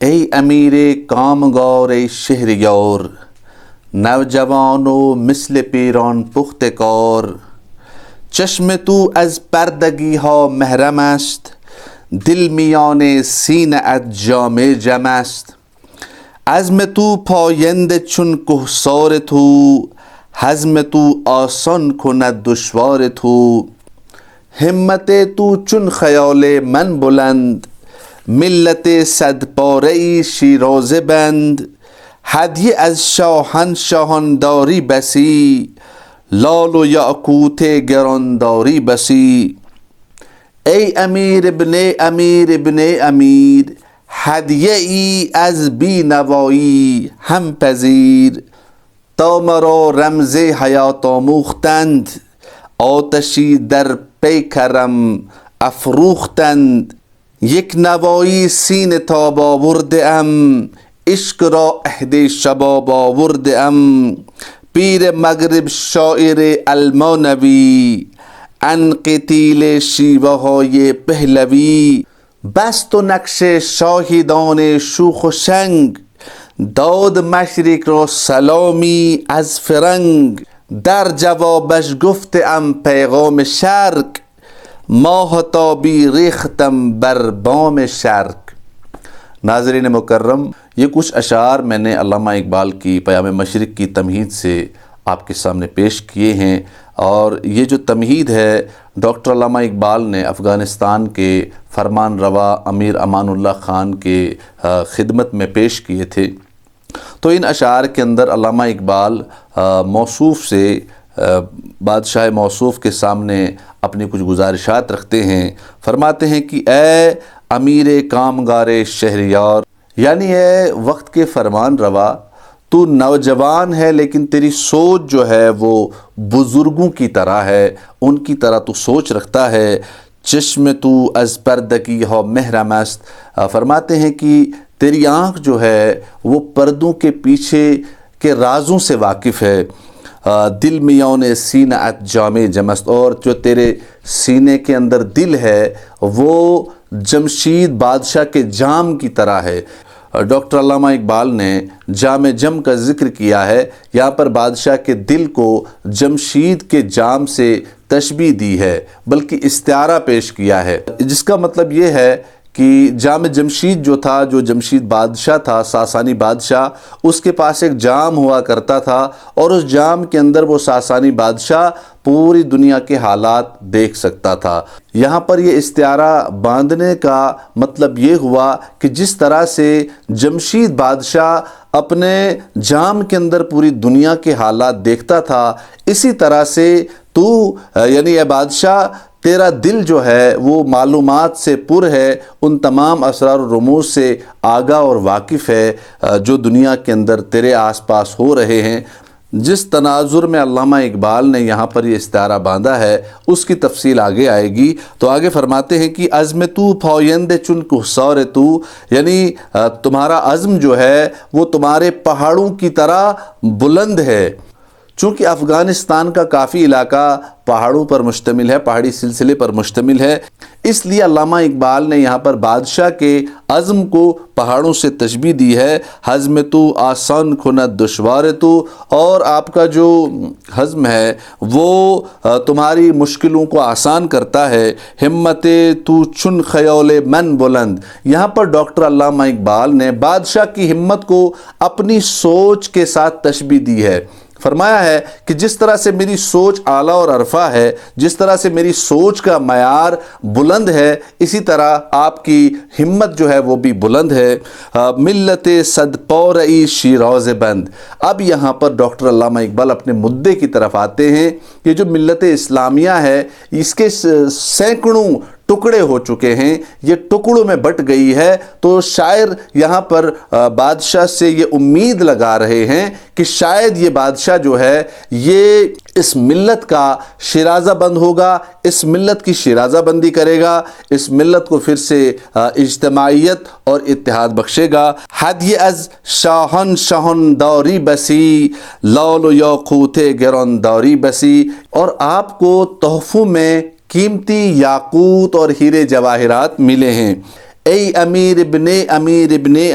ای امیر کامگار ای شهریار، نوجوان و مثل پیران پخت کار. چشم تو از پردگی ها محرم است، دل میان سینه ات جام جم است. عزم تو پاینده چون کهسار تو، حزم تو آسان کند دشوار تو. همت تو چون خیال من بلند، ملت صد پاره شیرازه بند. هدیه از شاهنشاهان داری بسی، لال و یاقوت گرانداری بسی. ای امیر ابن امیر ابن امیر، هدیه ای از بینوایی هم پذیر. تا مرا رمز حیات آموختند، آتشی در پیکرم افروختند. یک نوایی سینه تاب آورده ام، عشق را عهد شباب آورده ام. پیر مغرب شاعر المانوی، عنقتیل شیوه های پهلوی. بست و نقش شاهدان شوخ و شنگ، داد مشرق را سلامی از فرنگ. در جوابش گفتم پیغام شرق، ماهتابی ریختم بر بام شرق. ناظرین مکرم، یہ کچھ اشعار میں نے علامہ اقبال کی پیام مشرق کی تمہید سے آپ کے سامنے پیش کیے ہیں، اور یہ جو تمہید ہے ڈاکٹر علامہ اقبال نے افغانستان کے فرمان روا امیر امان اللہ خان کے خدمت میں پیش کیے تھے۔ تو ان اشعار کے اندر علامہ اقبال موصوف سے بادشاہ موصوف کے سامنے اپنی کچھ گزارشات رکھتے ہیں۔ فرماتے ہیں کہ اے امیر کامگار شہریار، یعنی اے وقت کے فرمان روا، تو نوجوان ہے لیکن تیری سوچ جو ہے وہ بزرگوں کی طرح ہے، ان کی طرح تو سوچ رکھتا ہے۔ چشم تو از پردگی ہو محرم است، فرماتے ہیں کہ تیری آنکھ جو ہے وہ پردوں کے پیچھے کے رازوں سے واقف ہے۔ دل میان سینہ ات جام جم است، اور جو تیرے سینے کے اندر دل ہے وہ جمشید بادشاہ کے جام کی طرح ہے۔ ڈاکٹر علامہ اقبال نے جام جم کا ذکر کیا ہے، یہاں پر بادشاہ کے دل کو جمشید کے جام سے تشبیہ دی ہے، بلکہ استعارہ پیش کیا ہے، جس کا مطلب یہ ہے کہ جام جمشید جو تھا، جو جمشید بادشاہ تھا، ساسانی بادشاہ، اس کے پاس ایک جام ہوا کرتا تھا، اور اس جام کے اندر وہ ساسانی بادشاہ پوری دنیا کے حالات دیکھ سکتا تھا۔ یہاں پر یہ استعارہ باندھنے کا مطلب یہ ہوا کہ جس طرح سے جمشید بادشاہ اپنے جام کے اندر پوری دنیا کے حالات دیکھتا تھا، اسی طرح سے تو یعنی اے بادشاہ، تیرا دل جو ہے وہ معلومات سے پر ہے، ان تمام اسرار و رموز سے آگاہ اور واقف ہے جو دنیا کے اندر تیرے آس پاس ہو رہے ہیں۔ جس تناظر میں علامہ اقبال نے یہاں پر یہ استعارہ باندھا ہے اس کی تفصیل آگے آئے گی۔ تو آگے فرماتے ہیں کہ عزم تو پھویند چن کہسار تو، یعنی تمہارا عزم جو ہے وہ تمہارے پہاڑوں کی طرح بلند ہے۔ چونکہ افغانستان کا کافی علاقہ پہاڑوں پر مشتمل ہے، پہاڑی سلسلے پر مشتمل ہے، اس لیے علامہ اقبال نے یہاں پر بادشاہ کے عزم کو پہاڑوں سے تشبیہ دی ہے۔ حزم تو آسان کھنت دشوار تو، اور آپ کا جو حزم ہے وہ تمہاری مشکلوں کو آسان کرتا ہے۔ ہمت تو چن خیال من بلند، یہاں پر ڈاکٹر علامہ اقبال نے بادشاہ کی ہمت کو اپنی سوچ کے ساتھ تشبیہ دی ہے۔ فرمایا ہے کہ جس طرح سے میری سوچ اعلیٰ اور عرفہ ہے، جس طرح سے میری سوچ کا معیار بلند ہے، اسی طرح آپ کی ہمت جو ہے وہ بھی بلند ہے۔ ملت صد پورئی شیراز بند، اب یہاں پر ڈاکٹر علامہ اقبال اپنے مدعے کی طرف آتے ہیں۔ یہ جو ملت اسلامیہ ہے، اس کے سینکڑوں ٹکڑے ہو چکے ہیں، یہ ٹکڑوں میں بٹ گئی ہے، تو شاعر یہاں پر بادشاہ سے یہ امید لگا رہے ہیں کہ شاید یہ بادشاہ جو ہے یہ اس ملت کا شیرازہ بند ہوگا، اس ملت کی شیرازہ بندی کرے گا، اس ملت کو پھر سے اجتماعیت اور اتحاد بخشے گا۔ ہدیہ از شاہن شاہن داری بسی، لال و یاقوت گرانداری بسی، اور آپ کو تحفوں میں قیمتی یاقوت اور ہیرے جواہرات ملے ہیں۔ ای امیر ابن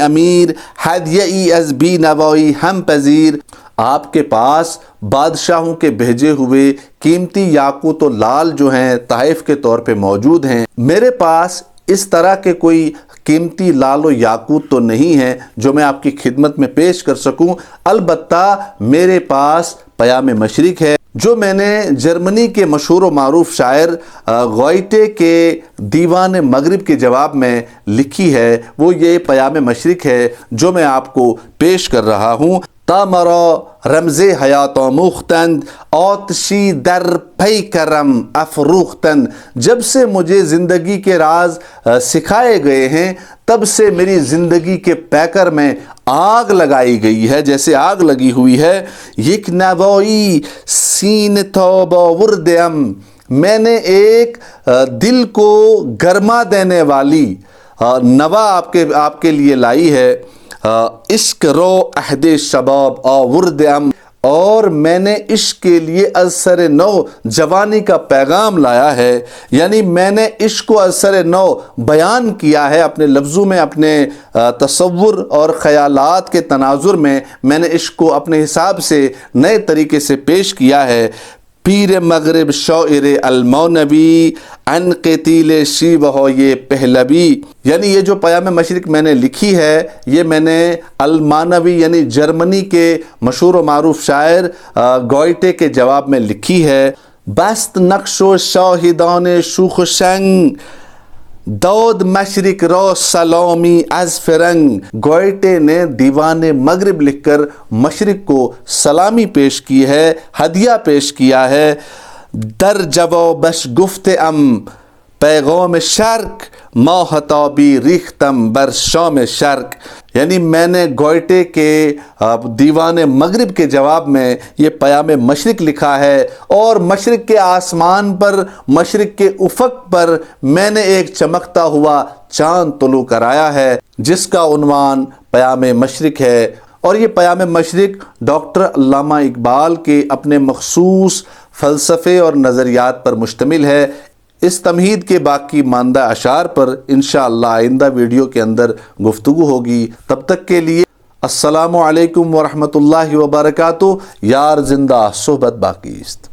امیر ہدیہ‌ای از بی نوائی ہم پذیر، آپ کے پاس بادشاہوں کے بھیجے ہوئے قیمتی یاقوت و لال جو ہیں تحائف کے طور پہ موجود ہیں۔ میرے پاس اس طرح کے کوئی قیمتی لال و یاقوت تو نہیں ہے جو میں آپ کی خدمت میں پیش کر سکوں، البتہ میرے پاس پیام مشرق ہے جو میں نے جرمنی کے مشہور و معروف شاعر گوئٹے کے دیوان مغرب کے جواب میں لکھی ہے۔ وہ یہ پیام مشرق ہے جو میں آپ کو پیش کر رہا ہوں۔ تا مرا رمز حیات آموختند، آتشی در پیکرم افروختند، جب سے مجھے زندگی کے راز سکھائے گئے ہیں تب سے میری زندگی کے پیکر میں آگ لگائی گئی ہے، جیسے آگ لگی ہوئی ہے۔ یک نوائی سین تاب آوردم، میں نے ایک دل کو گرما دینے والی نوا آپ کے لیے لائی ہے۔ عشق رو عہد شباب آوردم، اور میں نے عشق کے لیے از سر نو جوانی کا پیغام لایا ہے، یعنی میں نے عشق کو از سر نو بیان کیا ہے اپنے لفظوں میں، اپنے تصور اور خیالات کے تناظر میں نے عشق کو اپنے حساب سے نئے طریقے سے پیش کیا ہے۔ پیر مغرب شاعر المونوی ان قتیل شیوہ یہ پہلوی، یعنی یہ جو پیام مشرق میں نے لکھی ہے یہ میں نے المانوی یعنی جرمنی کے مشہور و معروف شاعر گوئٹے کے جواب میں لکھی ہے۔ بست نقش و شاہدان شوخ و شنگ، دود مشرق رو سلامی از فرنگ، گوئٹے نے دیوان مغرب لکھ کر مشرق کو سلامی پیش کی ہے، ہدیہ پیش کیا ہے۔ در جوابش گفتم پیغام شرق، ماہتابی ریختم بر شام شرق، یعنی میں نے گوئٹے کے دیوان مغرب کے جواب میں یہ پیام مشرق لکھا ہے، اور مشرق کے آسمان پر، مشرق کے افق پر میں نے ایک چمکتا ہوا چاند طلوع کرایا ہے جس کا عنوان پیام مشرق ہے۔ اور یہ پیام مشرق ڈاکٹر علامہ اقبال کے اپنے مخصوص فلسفے اور نظریات پر مشتمل ہے۔ اس تمہید کے باقی ماندہ اشعار پر انشاءاللہ آئندہ ویڈیو کے اندر گفتگو ہوگی۔ تب تک کے لیے السلام علیکم ورحمۃ اللہ وبرکاتہ۔ یار زندہ صحبت باقی است۔